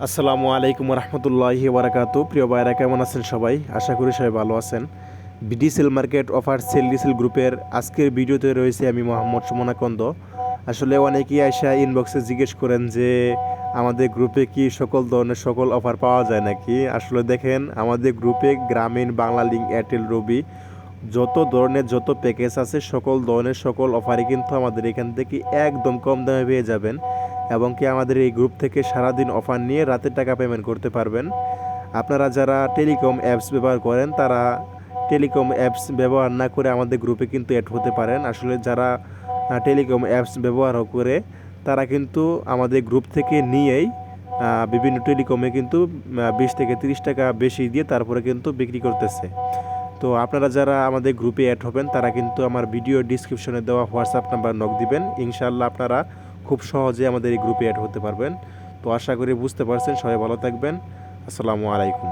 আসসালামু আলাইকুম রহমতুল্লাহি বারাকাতু। প্রিয় ভাইরা, কেমন আছেন সবাই? আশা করি সবাই ভালো আছেন। BD sale market offer sale ডিসেল গ্রুপের আজকের ভিডিওতে রয়েছে আমি মোহাম্মদ সুমন আকন্দ। আসলে অনেকেই আয়সা ইনবক্সে জিজ্ঞেস করেন যে আমাদের গ্রুপে কি সকল ধরনের সকল অফার পাওয়া যায় নাকি। আসলে দেখেন, আমাদের গ্রুপে গ্রামীণ, বাংলা লিংক, এয়ারটেল, রবি যত ধরনের যত প্যাকেজ আছে সকল ধরনের সকল অফারই কিন্তু আমাদের এখান থেকে একদম কম দামে পেয়ে যাবেন। এবং কি আমাদের এই গ্রুপ থেকে সারাদিন অফার নিয়ে রাতের টাকা পেমেন্ট করতে পারবেন। আপনারা যারা টেলিকম অ্যাপস ব্যবহার করেন তারা টেলিকম অ্যাপস ব্যবহার না করে আমাদের গ্রুপে কিন্তু অ্যাড হতে পারেন। আসলে যারা টেলিকম অ্যাপস ব্যবহার করে তারা কিন্তু আমাদের গ্রুপ থেকে নিয়েই বিভিন্ন টেলিকমে কিন্তু 20 থেকে 30 টাকা বেশি দিয়ে তারপরে কিন্তু বিক্রি করতেছে। তো আপনারা যারা আমাদের গ্রুপে অ্যাড হবেন তারা কিন্তু আমার ভিডিও ডিসক্রিপশনে দেওয়া হোয়াটসঅ্যাপ নাম্বার নক দিবেন। ইনশাআল্লাহ আপনারা খুব সহজে আমাদের এই গ্রুপে অ্যাড হতে পারবেন। তো আশা করি বুঝতে পারছেন। সবাই ভালো থাকবেন। আসসালামু আলাইকুম।